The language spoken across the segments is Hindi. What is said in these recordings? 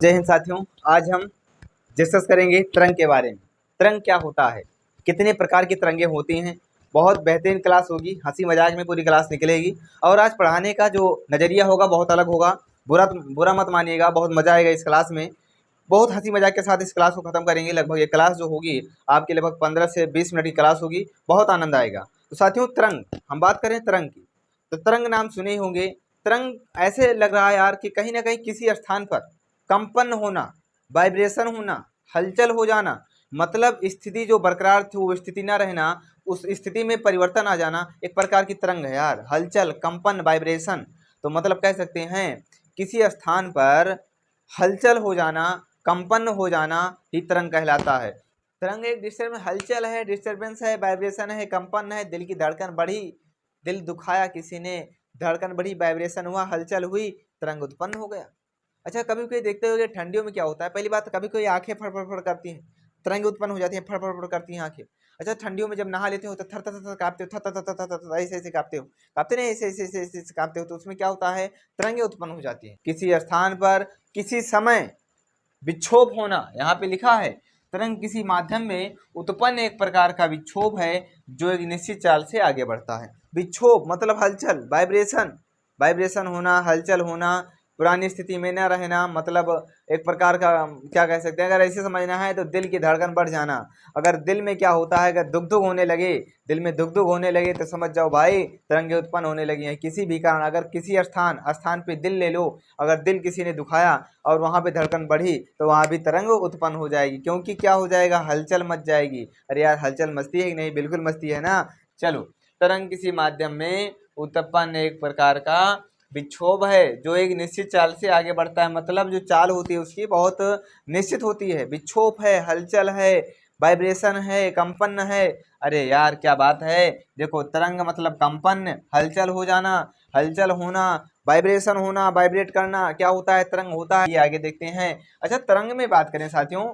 जय हिंद साथियों। आज हम डिस्कस करेंगे तरंग के बारे में। तरंग क्या होता है, कितने प्रकार की तरंगें होती हैं। बहुत बेहतरीन क्लास होगी, हंसी मजाक में पूरी क्लास निकलेगी। और आज पढ़ाने का जो नज़रिया होगा बहुत अलग होगा। बुरा मत मानिएगा, बहुत मज़ा आएगा इस क्लास में। बहुत हंसी मजाक के साथ इस क्लास को ख़त्म करेंगे। लगभग ये क्लास जो होगी आपकी लगभग 15 से 20 मिनट की क्लास होगी। बहुत आनंद आएगा। तो साथियों, तरंग, हम बात करें तरंग की, तो तरंग नाम सुने ही होंगे। तरंग ऐसे लग रहा है यार कि कहीं ना कहीं किसी स्थान पर कंपन होना, वाइब्रेशन होना, हलचल हो जाना, मतलब स्थिति जो बरकरार थी वो स्थिति ना रहना, उस स्थिति में परिवर्तन आ जाना, एक प्रकार की तरंग है यार। हलचल, कंपन, वाइब्रेशन, तो मतलब कह सकते हैं किसी स्थान पर हलचल हो जाना, कंपन हो जाना ही तरंग कहलाता है। तरंग एक डिस्टर्बेंस, हलचल है, डिस्टर्बेंस है, वाइब्रेशन है, कंपन है, दिल की धड़कन बढ़ी, दिल दुखाया किसी ने, धड़कन बढ़ी, वाइब्रेशन हुआ, हलचल हुई, तरंग उत्पन्न हो गया। अच्छा, कभी कोई देखते हो ठंडियों में क्या होता है, पहली बात कभी कोई आंखें फड़फड़ करती हैं, तरंग उत्पन्न हो जाती हैं, फड़फड़ करती हैं आंखें। अच्छा, ठंडियों में जब नहा लेते हो तो थर थर थर कांपते हो, थर थर थर थर थर ऐसे ऐसे कांपते हो, कांपते नहीं, ऐसे ऐसे ऐसे ऐसे कांपते हो, तो उसमें क्या होता है, तरंगें उत्पन्न हो जाती हैं। किसी स्थान पर किसी समय विक्षोभ होना, यहाँ पे लिखा है तरंग किसी माध्यम में उत्पन्न एक प्रकार का विक्षोभ है जो एक निश्चित चाल से आगे बढ़ता है। विक्षोभ मतलब हलचल, वाइब्रेशन, वाइब्रेशन होना, हलचल होना, पुरानी स्थिति में न रहना, मतलब एक प्रकार का क्या कह सकते हैं, अगर ऐसे समझना है तो दिल की धड़कन बढ़ जाना। अगर दिल में क्या होता है, अगर दुख दुख होने लगे, दिल में दुख दुख होने लगे तो समझ जाओ भाई तरंगे उत्पन्न होने लगी हैं किसी भी कारण। अगर किसी स्थान पे दिल ले लो, अगर दिल किसी ने दुखाया और वहाँ पे धड़कन बढ़ी तो वहाँ भी तरंग उत्पन्न हो जाएगी, क्योंकि क्या हो जाएगा, हलचल मच जाएगी। अरे यार, हलचल मस्ती है कि नहीं, बिल्कुल मस्ती है ना। चलो, तरंग किसी माध्यम में उत्पन्न एक प्रकार का विक्षोभ है जो एक निश्चित चाल से आगे बढ़ता है, मतलब जो चाल होती है उसकी बहुत निश्चित होती है। विक्षोभ है, हलचल है, वाइब्रेशन है, कंपन है। अरे यार क्या बात है, देखो तरंग मतलब कंपन, हलचल हो जाना, हलचल होना, वाइब्रेशन होना, वाइब्रेट करना, क्या होता है, तरंग होता है। ये आगे देखते हैं। अच्छा, तरंग में बात करें साथियों,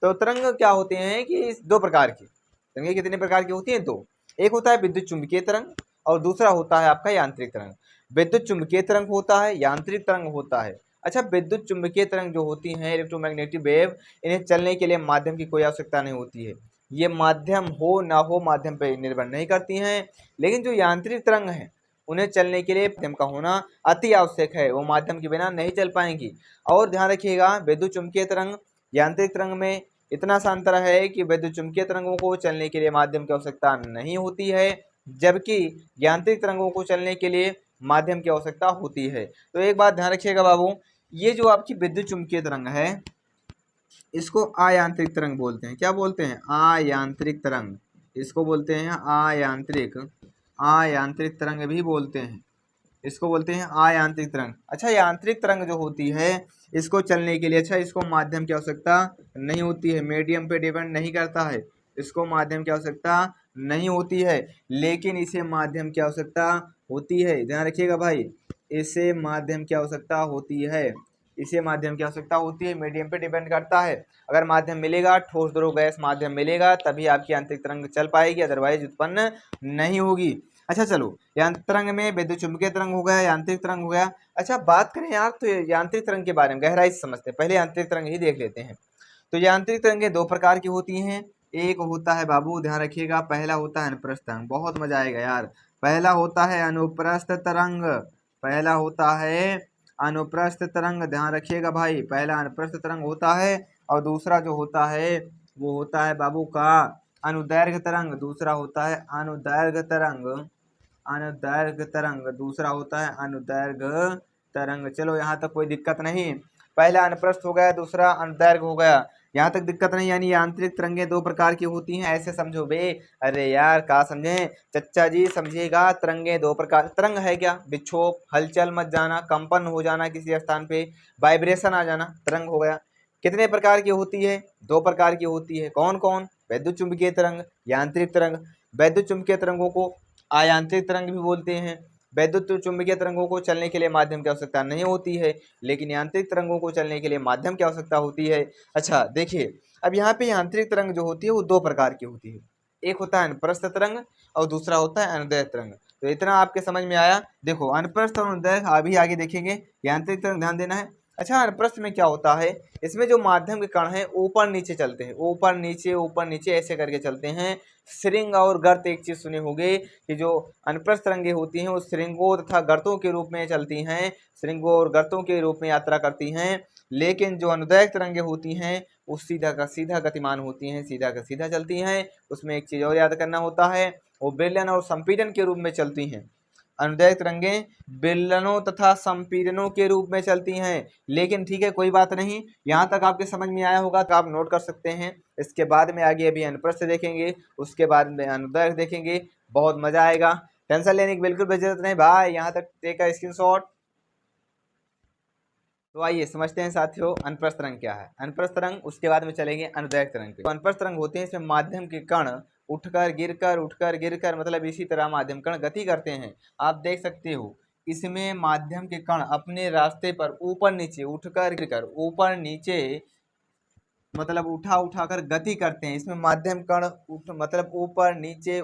तो तरंग क्या होते हैं कि दो प्रकार की तरंगे, कितने प्रकार की होती हैं, दो। एक होता है विद्युत चुंबकीय तरंग और दूसरा होता है आपका यांत्रिक तरंग। विद्युत चुंबकीय तरंग होता है, यांत्रिक तरंग होता है। अच्छा, विद्युत चुंबकीय तरंग जो होती हैं, इलेक्ट्रोमैग्नेटिक वेव, इन्हें चलने के लिए माध्यम की कोई आवश्यकता नहीं होती है। ये माध्यम हो ना हो, माध्यम पर निर्भर नहीं करती हैं। लेकिन जो यांत्रिक तरंग है उन्हें चलने के लिए माध्यम का होना अति आवश्यक है, वो माध्यम के बिना नहीं चल पाएंगी। और ध्यान रखिएगा, विद्युत चुंबकीय तरंग यांत्रिक तरंग में इतना सा अंतर है कि विद्युत चुंबकीय तरंगों को चलने के लिए माध्यम की आवश्यकता नहीं होती है, जबकि यांत्रिक तरंगों को चलने के लिए माध्यम की आवश्यकता होती है। तो एक बात ध्यान रखिएगा बाबू, ये जो आपकी विद्युत चुंबकीय तरंग है इसको अयांत्रिक तरंग बोलते हैं। क्या बोलते हैं, अयांत्रिक तरंग, इसको बोलते हैं अयांत्रिक, अयांत्रिक तरंग भी बोलते हैं, इसको बोलते हैं अयांत्रिक तरंग। अच्छा, यांत्रिक तरंग जो होती है इसको चलने के लिए, अच्छा, इसको माध्यम की आवश्यकता नहीं होती है, मीडियम पे डिपेंड नहीं करता है, इसको माध्यम की आवश्यकता नहीं होती है। लेकिन इसे माध्यम की आवश्यकता होती है, ध्यान रखिएगा भाई, इसे माध्यम की आवश्यकता होती है, इसे माध्यम की आवश्यकता होती है, मीडियम पे डिपेंड करता है। अगर माध्यम मिलेगा, ठोस द्रव गैस माध्यम मिलेगा, तभी आपकी यांत्रिक तरंग चल पाएगी, अदरवाइज उत्पन्न नहीं होगी। अच्छा चलो, यांत्रिक तरंग में विद्युत चुंबकीय तरंग हो गया, यांत्रिक तरंग हो गया। अच्छा, बात करें यार तो यांत्रिक तरंग के बारे में गहराई से समझते हैं, पहले यांत्रिक तरंग ही देख लेते हैं। तो यांत्रिक तरंगें दो प्रकार की होती हैं। एक होता है बाबू, ध्यान रखिएगा, पहला होता है अनुप्रस्थ तरंग, बहुत मजा आएगा यार। पहला होता है अनुप्रस्थ तरंग, पहला होता है अनुप्रस्थ तरंग, ध्यान रखिएगा भाई, पहला अनुप्रस्थ तरंग होता है। और दूसरा जो होता है वो होता है बाबू का अनुदैर्घ्य तरंग, दूसरा होता है अनुदैर्घ्य तरंग, अनुदैर्घ्य तरंग, दूसरा होता है अनुदैर्घ्य तरंग। चलो यहाँ तक कोई दिक्कत नहीं, पहला अनुप्रस्थ हो गया, दूसरा अनुदैर्घ्य हो गया, यहाँ तक दिक्कत नहीं। यानी यांत्रिक तरंगें दो प्रकार की होती हैं, ऐसे समझो बे। अरे यार कहा समझे चच्चा जी, समझिएगा, तरंगें दो प्रकार, तरंग है क्या, विक्षोभ, हलचल मच जाना, कंपन हो जाना किसी स्थान पे, वाइब्रेशन आ जाना, तरंग हो गया। कितने प्रकार की होती है, दो प्रकार की होती है। कौन कौन, वैद्युत चुंबकीय तरंग, यांत्रिक तरंग। वैद्युत चुंबकीय तरंगों को अयांत्रिक तरंग भी बोलते हैं। वैद्युत चुंबकीय तरंगों को चलने के लिए माध्यम की आवश्यकता नहीं होती है, लेकिन यांत्रिक तरंगों को चलने के लिए माध्यम की आवश्यकता होती है। अच्छा देखिए, अब यहाँ पे यांत्रिक तरंग जो होती है वो दो प्रकार की होती है, एक होता है अनुप्रस्थ तरंग और दूसरा होता है अनुदैर्घ्य तरंग। तो इतना आपके समझ में आया। देखो अनुप्रस्थ और अनुदैर्घ्य अभी आगे देखेंगे। यांत्रिक तरंग ध्यान देना है, अच्छा, अनुप्रस्थ में क्या होता है, इसमें जो माध्यम के कण हैं ऊपर नीचे चलते हैं, ऊपर नीचे ऐसे करके चलते हैं। श्रृंग और गर्त एक चीज सुने होंगे कि जो अनुप्रस्थ तरंगे होती हैं वो श्रृंगों तथा गर्तों के रूप में चलती हैं, श्रृंगों और गर्तों के रूप में यात्रा करती हैं। लेकिन जो अनुदैर्घ्य तरंगे होती हैं वो सीधा का सीधा गतिमान होती हैं, सीधा का सीधा चलती हैं। उसमें एक चीज और याद करना होता है, वो बेलन और संपीड़न के रूप में चलती हैं। अनुदैर्घ्य तरंगें बेलनों तथा संपीड़नों के रूप में चलती हैं। लेकिन ठीक है, कोई बात नहीं, यहाँ तक आपके समझ में आया होगा तो आप नोट कर सकते हैं। इसके बाद में आगे अभी अनुप्रस्थ देखेंगे, उसके बाद में अनुदैर्घ्य देखेंगे, बहुत मजा आएगा। टेंशन लेने की बिल्कुल भी जरूरत नहीं भाई, यहाँ तक टेक स्क्रीनशॉट। तो आइए समझते हैं साथियों अनुप्रस्थ तरंग क्या है। अनुप्रस्थ तरंग, उसके बाद में चलेंगे अनुदैर्घ्य तरंग पे। तो अनुप्रस्थ तरंग होते हैं इसमें माध्यम के कण उठकर गिरकर मतलब इसी तरह माध्यम कण गति करते हैं। आप देख सकते हो इसमें माध्यम के कण अपने रास्ते पर ऊपर नीचे उठकर गिरकर ऊपर नीचे मतलब उठाकर गति करते हैं। इसमें माध्यम कण मतलब ऊपर नीचे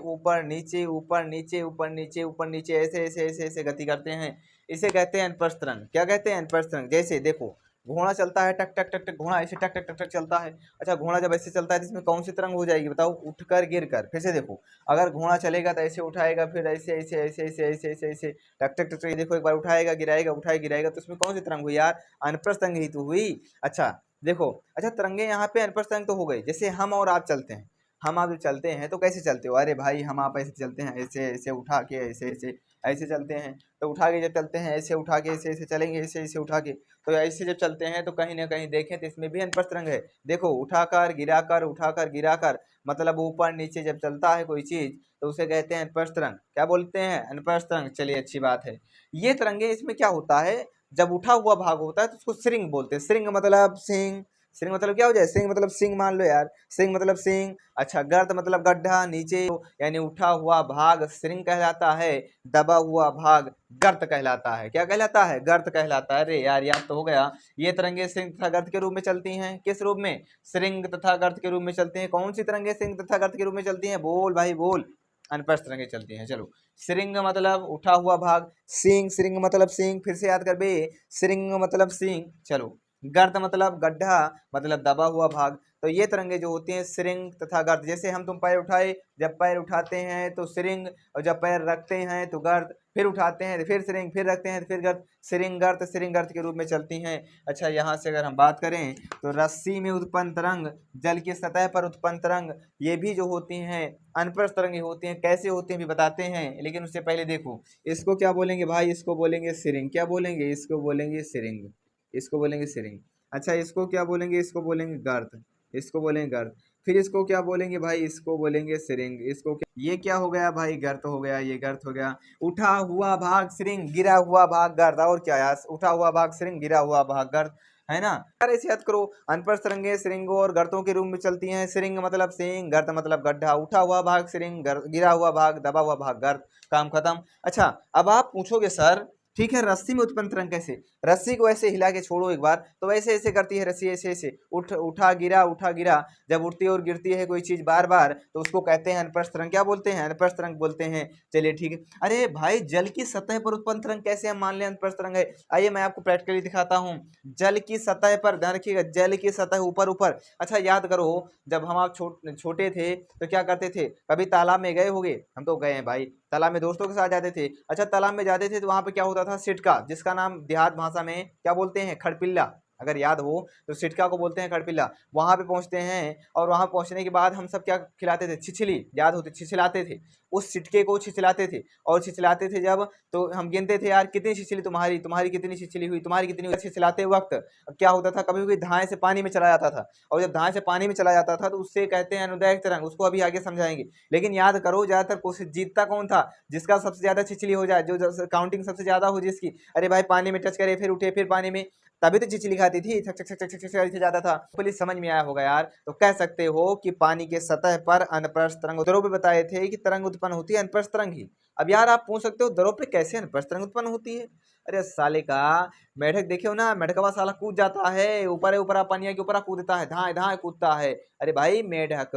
ऐसे ऐसे ऐसे ऐसे गति करते हैं। इसे कहते हैं अनुप्रस्थ तरंग। क्या कहते हैं? अनुप्रस्थ तरंग। जैसे देखो घोड़ा चलता है, टक टक टक टक, घोड़ा ऐसे टक टक टक टक चलता है। अच्छा, घोड़ा जब ऐसे चलता है तो इसमें कौन सी तरंग हो जाएगी बताओ? उठकर गिरकर। फिर से देखो, अगर घोड़ा चलेगा तो ऐसे उठाएगा, फिर ऐसे ऐसे ऐसे ऐसे ऐसे ऐसे ऐसे टक टक टक। देखो एक बार उठाएगा गिराएगा, उठाएगा गिराएगा, तो इसमें कौन सी तरंग हुई यार? अनुप्रस्थ तरंग ही तो हुई। अच्छा देखो, अच्छा तरंगे यहाँ पे अनुप्रस्थ तरंग तो हो गई। जैसे हम और आप चलते हैं, हम आप जो चलते हैं तो कैसे चलते हो? अरे भाई हम आप ऐसे चलते हैं, ऐसे ऐसे उठा के ऐसे ऐसे ऐसे चलते हैं। तो उठा के जब चलते हैं ऐसे उठा के ऐसे ऐसे चलेंगे, ऐसे ऐसे उठा के, तो ऐसे जब चलते हैं तो कहीं ना कहीं देखें तो इसमें भी अनुप्रस्थ तरंग है। देखो उठाकर गिराकर मतलब ऊपर नीचे जब चलता है कोई चीज तो उसे कहते हैं अनुप्रस्थ तरंग। क्या बोलते हैं? अनुप्रस्थ तरंग। चलिए अच्छी बात है। ये तरंगे, इसमें क्या होता है, जब उठा हुआ भाग होता है तो उसको श्रृंग बोलते हैं। श्रृंग मतलब सिंह, श्रृंग मतलब क्या हो जाए? सिंह मतलब सिंह मान लो यार, सिंह मतलब सिंह। अच्छा, गर्त मतलब गड्ढा नीचे, यानी उठा हुआ भाग श्रृंग कहलाता है, दबा हुआ भाग गर्त कहलाता है। क्या कहलाता है? गर्त कहलाता है। अरे यार याद तो हो गया। ये तरंगे श्रृंग तथा गर्त के रूप में चलती हैं। किस रूप में? श्रृंग तथा गर्त के रूप में चलती हैं। कौन सी तरंगे श्रृंग तथा गर्त के रूप में चलती हैं? बोल भाई बोल। अनुप्रस्थ तरंगे चलती हैं। चलो, श्रृंग मतलब उठा हुआ भाग, सिंह, श्रृंग मतलब सिंह, फिर से याद कर बे, श्रृंग मतलब सिंह। चलो, गर्त मतलब गड्ढा मतलब दबा हुआ भाग। तो ये तरंगे जो होती हैं श्रृंग तथा गर्त। जैसे हम तुम पैर उठाए, जब पैर उठाते हैं तो श्रृंग, और जब पैर रखते हैं तो गर्त, फिर उठाते हैं तो फिर श्रृंग, फिर रखते हैं तो फिर गर्त, श्रृंग गर्त के रूप में चलती हैं। अच्छा, यहाँ से अगर हम बात करें तो रस्सी में उत्पन्न तरंग, जल की सतह पर उत्पन्न तरंग, ये भी जो होती हैं अनुप्रस्थ तरंगे होती हैं। कैसे होती हैं भी बताते हैं, लेकिन उससे पहले देखो इसको क्या बोलेंगे भाई? इसको बोलेंगे श्रृंग। क्या बोलेंगे? इसको बोलेंगे श्रृंग, इसको बोलेंगे श्रृंग। अच्छा, इसको क्या बोलेंगे? इसको बोलेंगे गर्त, इसको बोलेंगे गर्त। फिर इसको क्या बोलेंगे भाई? इसको बोलेंगे श्रृंग। इसको क्या, ये क्या हो गया भाई? गर्त हो गया, ये गर्त हो गया। उठा हुआ भाग श्रृंग, गिरा हुआ भाग गर्त। और क्या यार, उठा हुआ भाग श्रृंग, गिरा हुआ भाग गर्त, है ना यार? ऐसे याद करो। अनुप्रस्थ तरंगे श्रृंगों और गर्तों के रूप में चलती हैं। श्रृंग मतलब सिंह, गर्त मतलब गड्ढा, उठा हुआ भाग श्रृंग, गिरा हुआ भाग, दबा हुआ भाग गर्त। काम खत्म। अच्छा, अब आप पूछोगे सर ठीक है, रस्सी में उत्पन्न तरंग कैसे? रस्सी को ऐसे हिला के छोड़ो एक बार तो ऐसे ऐसे करती है रस्सी, ऐसे ऐसे उठा गिरा। जब उठती और गिरती है कोई चीज बार बार तो उसको कहते हैं अनुप्रस्थ तरंग। क्या बोलते हैं? अनुप्रस्थ तरंग बोलते हैं। चलिए ठीक है। अरे भाई, जल की सतह पर उत्पन्न तरंग कैसे हम मान लें अनुप्रस्थ तरंग है? आइए मैं आपको प्रैक्टिकली दिखाता हूँ। जल की सतह पर, ध्यान रखिएगा, जल की सतह ऊपर ऊपर। अच्छा याद करो, जब हम आप छोटे थे तो क्या करते थे? कभी तालाब में गए होंगे, हम तो गए हैं भाई, तालाब में दोस्तों के साथ जाते थे। अच्छा, तालाब में जाते थे तो वहां पे क्या होता था? सिटका, जिसका नाम देहात भाषा में क्या बोलते हैं? खड़पिल्ला। अगर याद हो तो सिटका को बोलते हैं खड़पिल्ला। वहां पे पहुंचते हैं और वहां पहुंचने के बाद हम सब क्या खिलाते थे? छिछली, याद होती, छिछलाते थे। उस सिटके को छिछलाते थे, और छिछलाते थे जब तो हम गिनते थे यार कितनी छिछली तुम्हारी, तुम्हारी कितनी छिछली हुई, तुम्हारी कितनी हुई। छिछलाते वक्त क्या होता था? कभी कभी धाए से पानी में चला जाता था, और जब धाए से पानी में चला जाता था तो उससे कहते हैं अनुदैर्घ्य तरंग। उसको अभी आगे समझाएंगे। लेकिन याद करो, ज्यादातर कोशिश जीतता कौन था? जिसका सबसे ज्यादा छिछली हो जाए, जो काउंटिंग सबसे ज्यादा हो जिसकी। अरे भाई, पानी में टच करे फिर उठे फिर पानी में, तभी तो छिछली खाती थी, छक छक छक छक छक छक ऐसे जाता था। पुलिस समझ में आया होगा यार। तो कह सकते हो कि पानी के सतह पर अनुप्रस्थ तरंग, दरों पे बताए थे कि तरंग उत्पन्न होती है अनुप्रस्थ तरंग ही। अब यार आप पूछ सकते हो दरों पे कैसे अनुप्रस्थ तरंग उत्पन्न होती है? अरे साले का, मेढक देखे हो ना, मेढकवा साला कूद जाता है ऊपर ऊपर, पानी के ऊपर कूदता है, धाए धाए कूदता है। अरे भाई, मेढक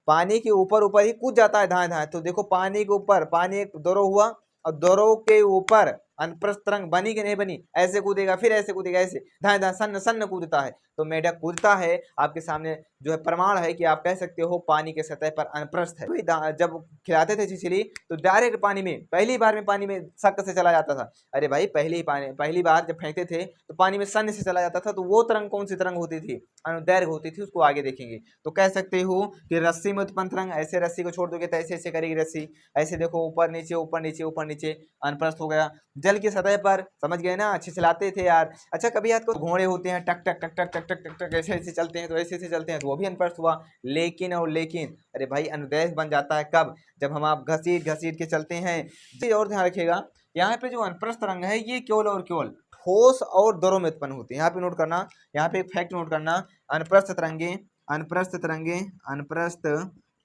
पानी के ऊपर ऊपर ही कूद जाता है, धाए धाए। तो देखो पानी के ऊपर, पानी एक दोरो हुआ और दोरो के ऊपर अनप्रस्थ तरंग बनी कि नहीं बनी, ऐसे कूदेगा फिर ऐसे कूदेगा, ऐसे धाए धाए सन्न सन्न कूदता है। तो मेढक कूदता है, आपके सामने जो है प्रमाण है कि आप कह सकते हो पानी के सतह पर अनप्रस्थ है। तो जब खिलाते थे छिछली तो डायरेक्ट पानी में, पहली बार में पानी में सक से चला जाता था। अरे भाई पहली बार जब फेंकते थे तो पानी में सन्न से चला जाता था। तो वो तरंग कौन सी तरंग होती थी, अनुदैर्घ्य होती थी, उसको आगे देखेंगे। तो कह सकते हो कि रस्सी में उत्पन्न तरंग, ऐसे रस्सी को छोड़ दोगे तो ऐसे ऐसे करेगी रस्सी, ऐसे देखो ऊपर नीचे ऊपर नीचे ऊपर नीचे, अनप्रस्थ हो गया। जल की सतह पर, समझ गए ना, छिछलाते थे यार। अच्छा कभी याद को घोड़े होते हैं टक टक टक टक टक टक टक टक ऐसे ऐसे चलते हैं, तो ऐसे ऐसे चलते हैं, तो वो भी अनप्रस्थ हुआ। लेकिन और लेकिन, अरे भाई अनुदैर्घ्य बन जाता है कब, जब हम आप घसीट घसीट के चलते हैं। चीज और ध्यान रखिएगा, यहाँ पे जो अनप्रस्थ तरंग है ये केवल और केवल ठोस और द्रव में उत्पन्न होती है। यहाँ पे नोट करना, यहाँ पे एक फैक्ट नोट करना, अनप्रस्थ तरंगे अनप्रस्थ तरंगे अनप्रस्थ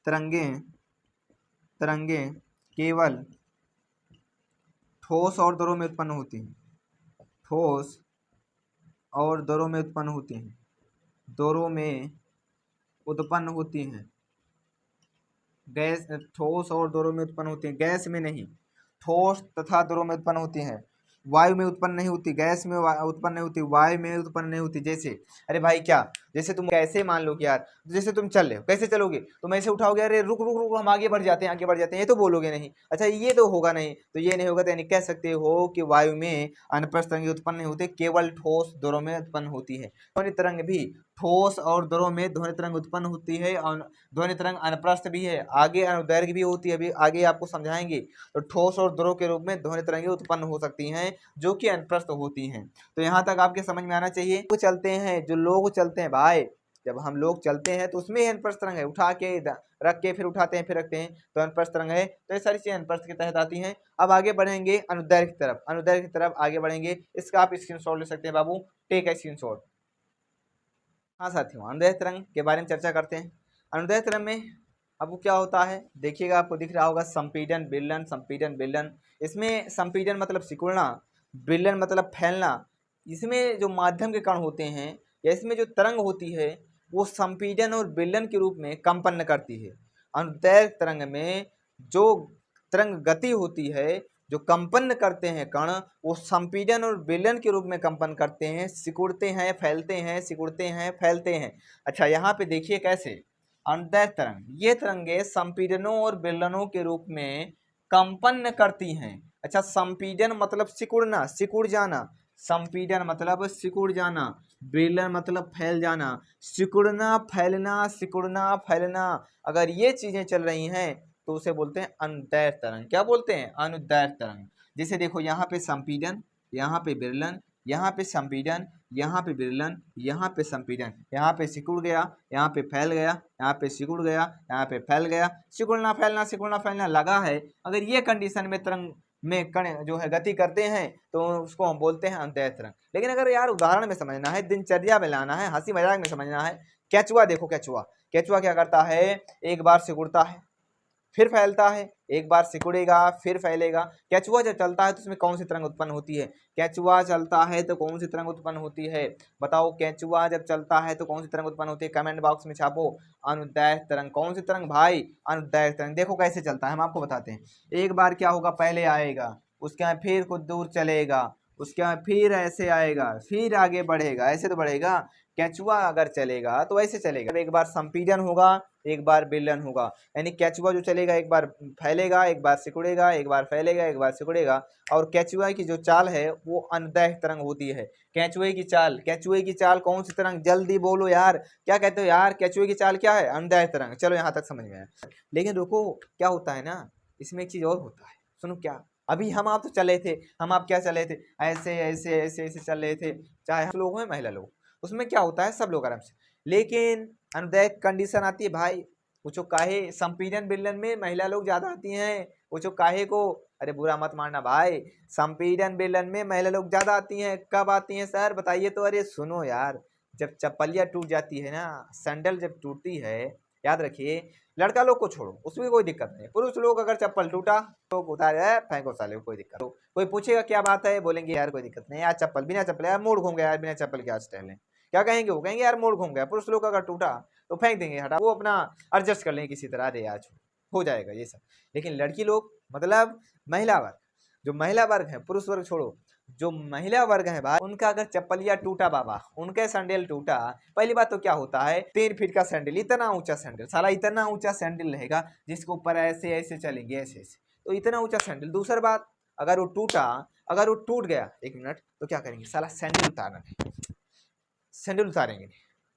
तरंगे तरंगे केवल ठोस और द्रव में उत्पन्न होती हैं, ठोस और द्रव में उत्पन्न होती हैं, द्रव में उत्पन्न होती हैं। गैस, ठोस और द्रव में उत्पन्न होती हैं, गैस में नहीं, ठोस तथा द्रव में उत्पन्न होती हैं। वायु में उत्पन्न नहीं होती, गैस में उत्पन्न नहीं होती, वायु में उत्पन्न नहीं होती। जैसे, अरे भाई क्या, जैसे तुम कैसे मान लो कि यार, जैसे तुम चल रहे हो, कैसे चलोगे, तुम ऐसे उठाओगे, अरे रुक रुक रुक हम आगे बढ़ जाते हैं, आगे बढ़ जाते हैं, ये तो बोलोगे नहीं। अच्छा ये तो होगा नहीं, तो ये नहीं होगा, तो यानी कह सकते हो कि वायु में अनप्रस्थ तरंगे उत्पन्न नहीं होते, केवल ठोस द्रव में उत्पन्न होती है। ध्वनि तरंग भी ठोस और द्रव में ध्वनि तरंग उत्पन्न होती है, और ध्वनि तरंग अनप्रस्थ भी है, आगे अनुदैर्घ्य भी होती है, अभी आगे आपको समझाएंगे। तो ठोस और द्रव के रूप में ध्वनि तरंगे उत्पन्न हो सकती हैं, जो कि अनप्रस्थ होती हैं। तो यहाँ तक आपके समझ में आना चाहिए। लोग चलते हैं, जो लोग चलते हैं भाई, जब हम लोग चलते हैं तो उसमें अनप्रस्थ तरंग है, उठा के रख के फिर उठाते हैं फिर रखते हैं, तो अनप्रस्थ तरंग है। तो ये सारी चीजें अनप्रस्थ के तहत आती हैं। अब आगे बढ़ेंगे अनुदैर्घ्य की तरफ, अनुदैर्घ्य की तरफ आगे बढ़ेंगे। इसका आप स्क्रीनशॉट ले सकते हैं बाबू, टेक ए स्क्रीनशॉट। हाँ साथियों, अनुदैर्घ्य तरंग के बारे में चर्चा करते हैं। अनुदैर्घ्य तरंग में अब वो क्या होता है, देखिएगा आपको दिख रहा होगा संपीडन बेलन, संपीडन बेलन। इसमें संपीडन मतलब सिकुड़ना, बेलन मतलब फैलना। इसमें जो माध्यम के कण होते हैं या इसमें जो तरंग होती है वो संपीडन और बेलन के रूप में कंपन करती है। अनुदैर्घ्य तरंग में जो तरंग गति होती है, जो कंपन करते हैं कण, वो संपीडन और बेलन के रूप में कंपन करते हैं, सिकुड़ते हैं फैलते हैं, सिकुड़ते हैं फैलते हैं। अच्छा यहाँ पे देखिए कैसे, अनुदैर्घ्य तरंग, ये तरंगे संपीडनों और बेलनों के रूप में कंपन करती हैं। अच्छा संपीडन मतलब सिकुड़ना, सिकुड़ जाना, संपीडन मतलब सिकुड़ जाना, बेलन मतलब फैल जाना, सिकुड़ना फैलना, सिकुड़ना फैलना। अगर ये चीजें चल रही हैं तो उसे बोलते हैं अनुदैर्घ्य तरंग। क्या बोलते हैं, अनुदैर्घ्य तरंग। जैसे देखो यहाँ पे संपीडन, यहाँ पे बेलन, यहाँ पे संपीडन, यहाँ पे बेलन, यहाँ पे संपीडन, यहाँ पे सिकुड़ गया, यहाँ पे फैल गया, यहाँ पे सिकुड़ गया, यहाँ पे फैल गया, सिकुड़ना फैलना लगा है। अगर ये कंडीशन में तरंग में कण जो है गति करते हैं तो उसको हम बोलते हैं अनुदैर्घ्य तरंग। लेकिन अगर यार उदाहरण में समझना है, दिनचर्या में लाना है, हंसी मजाक में समझना है, केचुआ देखो, केचुआ, केचुआ क्या करता है, एक बार सिकुड़ता है फिर फैलता है, एक बार सिकुड़ेगा फिर फैलेगा। केचुआ जब चलता है तो उसमें कौन सी तरंग उत्पन्न होती है, केचुआ चलता है तो कौन सी तरंग उत्पन्न होती है, बताओ केचुआ जब चलता है तो कौन सी तरंग उत्पन्न होती है, कमेंट बॉक्स में छापो। अनुदैर्घ्य तरंग। कौन सी तरंग भाई, अनुदैर्घ्य तरंग। देखो कैसे चलता है, हम आपको बताते हैं। एक बार क्या होगा, पहले आएगा, उसके बाद फिर कुछ दूर चलेगा, उसके बाद फिर ऐसे आएगा, फिर आगे बढ़ेगा, ऐसे तो बढ़ेगा। केचुआ अगर चलेगा तो ऐसे चलेगा, एक बार संपीडन होगा एक बार बेलन होगा, यानी केचुआ जो चलेगा एक बार फैलेगा, एक बार सिकुड़ेगा, एक बार फैलेगा, एक बार सिकुड़ेगा। और केचुआ की जो चाल है वो अनुदैर्घ्य तरंग होती है। केचुए की चाल, केचुए की चाल कौन सी तरंग, जल्दी बोलो यार, क्या कहते हो यार, केचुए की चाल क्या है, अनुदैर्घ्य तरंग। चलो यहाँ तक समझ में आया। लेकिन रुको, क्या होता है ना, इसमें एक चीज और होता है, सुनो क्या। अभी हम आप तो चले थे, हम आप क्या चले थे, ऐसे ऐसे ऐसे ऐसे चल रहे थे, चाहे हम लोग हैं महिला लोग, उसमें क्या होता है सब लोग आराम से। लेकिन अनुदैर्घ्य कंडीशन आती है भाई, पूछो काहे, संपीडन बेलन में महिला लोग ज्यादा आती हैं, पूछो काहे को, अरे बुरा मत मानना भाई, संपीडन बेलन में महिला लोग ज्यादा आती हैं। कब आती हैं सर बताइए तो, अरे सुनो यार, जब चप्पलिया टूट जाती है ना, सैंडल जब टूटती है, याद रखिए, लड़का लोग को छोड़ो उसमें कोई दिक्कत नहीं, पुरुष लोग अगर चप्पल टूटा तो उतारे फेंको साले, कोई दिक्कत नहीं। कोई पूछेगा क्या बात है, बोलेंगे यार कोई दिक्कत नहीं यार, चप्पल बिना चप्पल यार मोड़ घूम गया यार, बिना चप्पल के आज टहले, क्या कहेंगे, वो कहेंगे यार मोड़ घूम गया। पुरुष लोग अगर टूटा तो फेंक देंगे, हटा, वो अपना एडजस्ट कर लेंगे किसी तरह, अरे यार हो जाएगा ये सब। लेकिन लड़की लोग मतलब महिला वर्ग जो महिला वर्ग है, पुरुष वर्ग छोड़ो, जो महिला वर्ग है भाई, उनका अगर चप्पलिया टूटा बाबा, उनके सैंडल टूटा, पहली बात तो क्या होता है, 3 फीट का सैंडल, इतना ऊंचा सैंडल, साला इतना ऊंचा सैंडल रहेगा जिसके ऊपर ऐसे ऐसे चलेंगे, ऐसे ऐसे, तो इतना ऊंचा सैंडल। दूसरी बात, अगर वो टूटा, अगर वो टूट गया, 1 मिनट, तो क्या करेंगे, साला सैंडल उतारना है, सैंडल उतारेंगे,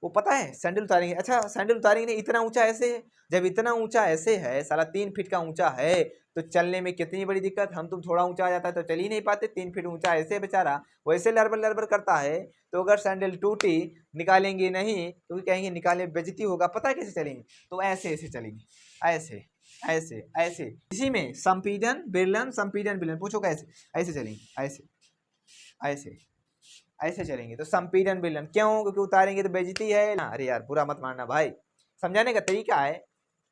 वो पता है सैंडल उतारेंगे। अच्छा सैंडल उतारेंगे नहीं, इतना ऊंचा ऐसे है, जब इतना ऊंचा ऐसे है, साला 3 फीट का ऊंचा है, तो चलने में कितनी बड़ी दिक्कत। हम तुम थोड़ा ऊंचा आ जाता है तो चल ही नहीं पाते, 3 फीट ऊंचा ऐसे बेचारा वैसे लड़बड़ लड़बड़ करता है। तो अगर सैंडल टूटी, निकालेंगे नहीं, क्योंकि कहेंगे निकाले बेइज्जती होगा, पता है कैसे चलेंगे, तो ऐसे ऐसे चलेंगे, ऐसे ऐसे ऐसे। इसी में संपीडन बेलन, संपीडन बेलन, पूछो कैसे, ऐसे चलेंगे, ऐसे ऐसे ऐसे चलेंगे, तो संपीडन बेलन। क्यों? क्योंकि उतारेंगे तो बेइज्जती है ना। अरे यार बुरा मत मानना भाई, समझाने का तरीका है,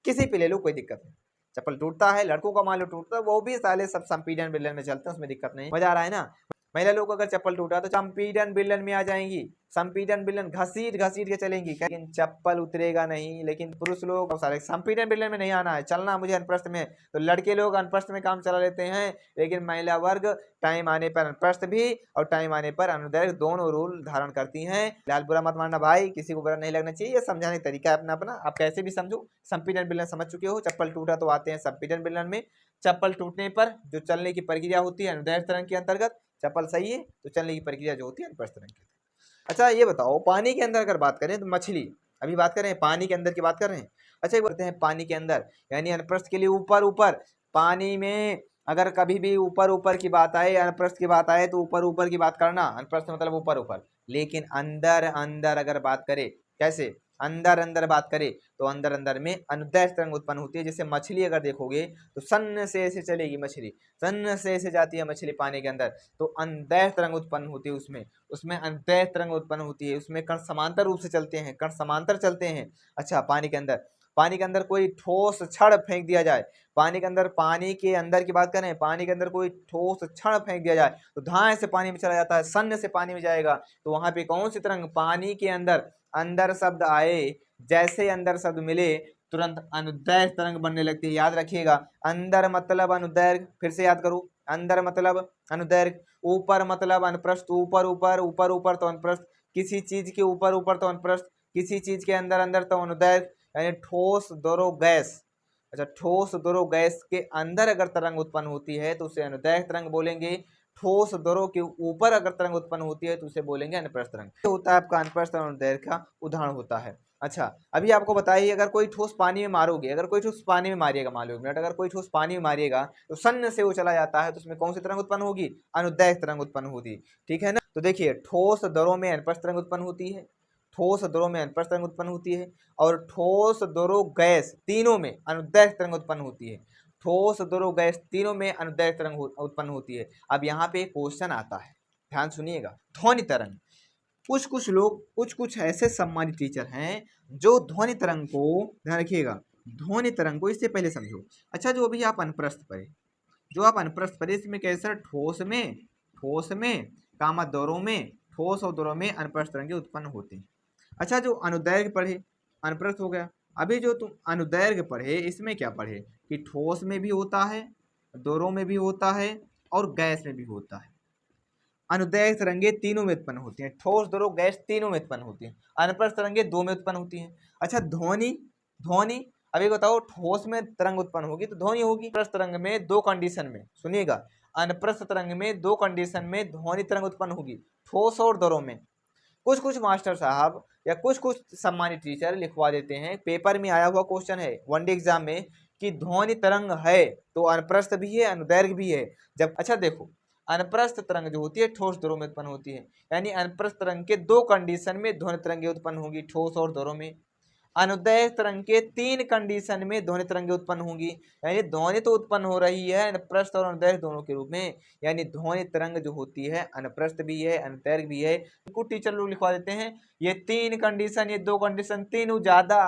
किसी पे ले लो कोई दिक्कत नहीं। चप्पल टूटता है, लड़कों का मान लो टूटता है, वो भी साले सब संपीडन बेलन में चलते हैं, उसमें दिक्कत नहीं। मजा आ रहा है ना। महिला लोग को अगर चप्पल टूटा तो संपीडन बेलन में आ जाएंगी, संपीडन बेलन घसीट घसीट के चलेंगी, लेकिन चप्पल उतरेगा नहीं। लेकिन पुरुष लोग सारे संपीडन बेलन में नहीं आना है, चलना मुझे अनुप्रस्थ में। तो लड़के लोग अनुप्रस्थ में काम चला लेते हैं, लेकिन महिला वर्ग टाइम आने पर अनुप्रस्थ भी और टाइम आने पर अनुदैर्घ्य दोनों रूल धारण करती हैं। लाल बुरा मत मानना भाई, किसी को बुरा नहीं लगना चाहिए, ये समझाने का तरीका है अपना अपना, आप कैसे भी समझो। संपीडन बेलन समझ चुके हो, चप्पल टूटा तो आते हैं संपीडन बेलन में। चप्पल टूटने पर जो चलने की प्रक्रिया होती है अनुदैर्घ्य तरंग के अंतर्गत, चप्पल सही है तो चलने की प्रक्रिया जो होती है अनुप्रस्थ तरंग की। अच्छा ये बताओ, पानी के अंदर अगर बात करें तो मछली, अभी बात कर रहे हैं पानी के अंदर की बात कर रहे हैं। अच्छा ये बोलते हैं पानी के अंदर यानी अनुप्रस्थ के लिए ऊपर ऊपर, पानी में अगर कभी भी ऊपर ऊपर की बात आए, अनुप्रस्थ की बात आए तो ऊपर ऊपर की बात करना, अनुप्रस्थ मतलब ऊपर ऊपर। लेकिन अंदर अंदर अगर बात करें, कैसे अंदर अंदर बात करें, तो अंदर अंदर में अनुदैर्घ्य तरंग उत्पन्न होती है। जैसे मछली अगर देखोगे तो सन्न से ऐसे चलेगी मछली, सन्न से ऐसे जाती है मछली पानी के अंदर, तो अनुदैर्घ्य तरंग उत्पन्न होती है उसमें, उसमें अनुदैर्घ्य तरंग उत्पन्न होती है, उसमें कण समांतर रूप से चलते हैं, कण समांतर चलते हैं। अच्छा पानी के अंदर, पानी के अंदर कोई ठोस छड़ फेंक दिया जाए, पानी के अंदर, पानी के अंदर की बात करें, पानी के अंदर कोई ठोस छड़ फेंक दिया जाए तो धाए से पानी में चला जाता है, सन्न से पानी में जाएगा। तो वहां पे कौन सी तरंग, पानी के अंदर अंदर शब्द आए, जैसे अंदर शब्द मिले तुरंत अनुदैर्घ्य तरंग बनने लगती है। याद रखिएगा, अंदर मतलब अनुदैर्घ्य, फिर से याद करो, अंदर मतलब अनुदैर्घ्य, ऊपर मतलब अनुप्रस्थ, ऊपर ऊपर, ऊपर ऊपर तो अनुप्रस्थ, किसी चीज के ऊपर ऊपर तो अनुप्रस्थ, किसी चीज के अंदर अंदर तो अनुदैर्घ्य। यानी ठोस द्रव गैस, अच्छा ठोस द्रव गैस के अंदर अगर तरंग उत्पन्न होती है तो उसे अनुदैर्घ्य तरंग बोलेंगे। ठोस द्रव के ऊपर अगर तरंग उत्पन्न होती है तो उसे बोलेंगे अनुप्रस्थ तरंग। ये होता है आपका अनुप्रस्थ और अनुदैर्घ्य का उदाहरण होता है। अच्छा अभी आपको बताइए, अगर कोई ठोस पानी में मारोगे, अगर कोई ठोस पानी में मारिएगा, मान लो एक मिनट, अगर कोई ठोस पानी में मारिएगा तो सन्न से वो चला जाता है, तो उसमें कौन सी तरंग उत्पन्न होगी, अनुदैर्घ्य तरंग उत्पन्न होगी। ठीक है ना। तो देखिए ठोस द्रव में अनुप्रस्थ तरंग उत्पन्न होती है, ठोस द्रव में अनुप्रस्थ तरंग उत्पन्न होती है, और ठोस द्रव गैस तीनों में अनुदैर्घ्य तरंग उत्पन्न होती है। ठोस द्रव गैस तीनों में अनुदैर्घ्य तरंग उत्पन्न होती है। अब यहाँ पे क्वेश्चन आता है, ध्यान सुनिएगा, ध्वनि तरंग। कुछ कुछ लोग, कुछ कुछ ऐसे सम्मानित टीचर हैं जो ध्वनि तरंग को, ध्यान रखिएगा, ध्वनि तरंग को, इससे पहले समझो। अच्छा जो अभी आप अनुप्रस्थ पढ़े, जो आप अनुप्रस्थ पढ़े, इसमें कैसा, ठोस में, ठोस में कामा द्रव में, ठोस और द्रव में अनुप्रस्थ तरंगे उत्पन्न होते हैं। अच्छा जो अनुदैर्घ्य पढ़े, अनुप्रस्थ हो गया। अभी जो तुम अनुदैर्घ्य पढ़े, इसमें क्या पढ़े कि ठोस में भी होता है, द्रव में भी होता है और गैस में भी होता है। अनुदैर्घ्य तरंगे तीनों में उत्पन्न होती हैं, ठोस द्रव गैस तीनों में उत्पन्न होती हैं, अनुप्रस्थ तरंगे दो में उत्पन्न होती हैं। अच्छा ध्वनि, ध्वनि अभी बताओ, ठोस में तरंग उत्पन्न होगी तो ध्वनि होगी। अनुप्रस्थ तरंग में दो कंडीशन में, सुनिएगा, अनुप्रस्थ तरंग में दो कंडीशन में ध्वनि तरंग उत्पन्न होगी, ठोस और द्रव में। कुछ कुछ मास्टर साहब या कुछ कुछ सम्मानित टीचर लिखवा देते हैं, पेपर में आया हुआ क्वेश्चन है वनडे एग्जाम में, कि ध्वनि तरंग है तो अनुप्रस्थ भी है अनुदैर्घ्य भी है। जब अच्छा देखो, अनुप्रस्थ तरंग जो होती है ठोस द्रव में उत्पन्न होती है, यानी अनुप्रस्थ तरंग के दो कंडीशन में ध्वनि तरंगे उत्पन्न होगी, ठोस और द्रव में। अनुदैर्घ्य तरंग के तीन कंडीशन में ध्वनि तरंगे उत्पन्न होंगी, यानी ध्वनि तो उत्पन्न हो रही है अनुप्रस्थ और अनुदैर्घ्य दोनों के रूप में, यानी ध्वनि तरंग जो होती है अनुप्रस्थ भी है अनुदैर्घ्य भी है। कुछ टीचर लोग लिखवा देते हैं ये तीन कंडीशन, ये दो कंडीशन, तीनों ज्यादा,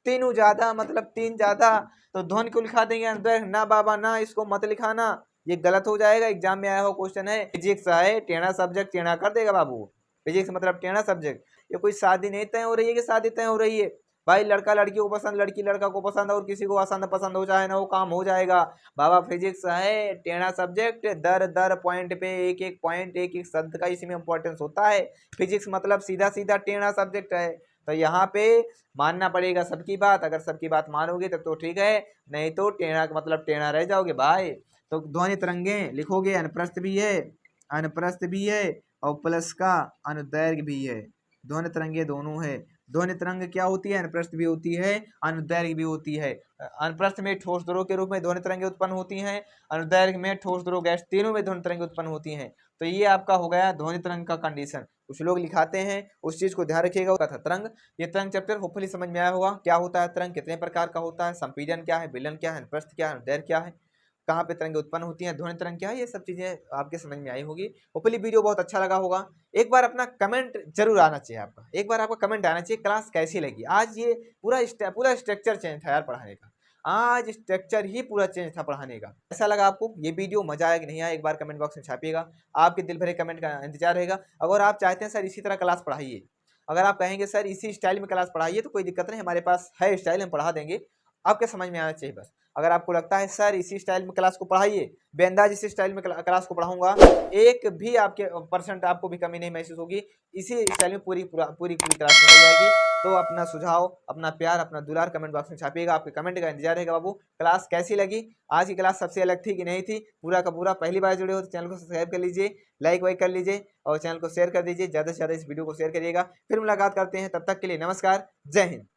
तीनों ज्यादा मतलब तीन ज्यादा, तो ध्वनि को लिखा देंगे अनुदैर्घ्य। ना बाबा ना, इसको मत लिखाना, ये गलत हो जाएगा। एग्जाम में आया हुआ क्वेश्चन है, फिजिक्स है, टेढ़ा सब्जेक्ट टेढ़ा कर देगा बाबू, फिजिक्स मतलब टेढ़ा सब्जेक्ट। ये कोई शादी नहीं तय हो रही है कि शादी तय हो रही है, भाई लड़का लड़की को पसंद, लड़की लड़का को पसंद, और किसी को पसंद पसंद हो जाए ना, वो काम हो जाएगा। बाबा फिजिक्स है टेढ़ा सब्जेक्ट, दर दर पॉइंट पे एक एक पॉइंट, एक एक शब्द का इसी में इंपॉर्टेंस होता है। फिजिक्स मतलब सीधा सीधा टेढ़ा सब्जेक्ट है। तो यहाँ पे मानना पड़ेगा सबकी बात, अगर सबकी बात मानोगे तब तो ठीक है, नहीं तो टेढ़ा का मतलब टेढ़ा रह जाओगे भाई। तो ध्वनि तरंगे लिखोगे, अनुप्रस्थ भी है, अनुप्रस्थ भी है, और प्लस का अनुदैर्घ्य भी है। ध्वनि तरंगे दोनों है। ध्वनि तरंग क्या होती है? अनुप्रस्थ भी होती है, अनुदैर्घ्य भी होती है। अनुप्रस्थ में ठोस ध्रुव के रूप में ध्वनि तरंगे उत्पन्न होती हैं, अनुदैर्घ्य में ठोस ध्रुव गैस, तीनों में ध्वनि तरंगे उत्पन्न होती हैं। तो ये आपका हो गया ध्वनि तरंग का कंडीशन। कुछ लोग लिखाते हैं, उस चीज को ध्यान रखिएगा। था तरंग, ये तरंग चैप्टर होपफुली समझ में आया होगा। क्या होता है तरंग, कितने प्रकार का होता है, संपीड़न क्या है, विलन क्या है, अनुप्रस्थ क्या है, अनुदैर्घ्य क्या है, कहाँ पे तरंगे उत्पन्न होती हैं, ध्वनि तरंग क्या है, ये सब चीजें आपके समझ में आई होगी। होपफुली वीडियो बहुत अच्छा लगा होगा। एक बार अपना कमेंट जरूर आना चाहिए आपका, एक बार आपका कमेंट आना चाहिए क्लास कैसी लगी। आज ये पूरा स्ट्रक्चर चेंज था यार पढ़ाने का, आज स्ट्रक्चर ही पूरा चेंज था पढ़ाने का। ऐसा लगा आपको ये वीडियो, मजा आया कि नहीं आया, एक बार कमेंट बॉक्स में छापिएगा। आपके दिल भरे कमेंट का इंतजार रहेगा। अगर आप चाहते हैं सर इसी तरह क्लास पढ़ाइए, अगर आप कहेंगे सर इसी स्टाइल में क्लास पढ़ाइए, तो कोई दिक्कत नहीं, हमारे पास है स्टाइल, हम पढ़ा देंगे। आपके समझ में आना चाहिए बस। अगर आपको लगता है सर इसी स्टाइल में क्लास को पढ़ाइए, बेअंदाज इसी स्टाइल में क्लास को पढ़ाऊंगा, एक भी आपके परसेंट आपको भी कमी नहीं महसूस होगी, इसी स्टाइल में पूरी क्लास निकल जाएगी। तो अपना सुझाव, अपना प्यार, अपना दुलार कमेंट बॉक्स में छापिएगा। आपके कमेंट का इंतजार रहेगा। बाबू क्लास कैसी लगी, आज की क्लास सबसे अलग थी कि नहीं थी, पूरा का पूरा। पहली बार जुड़े हो तो चैनल को सब्सक्राइब कर लीजिए, लाइक वाइक कर लीजिए, और चैनल को शेयर कर दीजिए, ज़्यादा से ज़्यादा इस वीडियो को शेयर करिएगा। फिर मुलाकात करते हैं, तब तक के लिए नमस्कार, जय हिंद।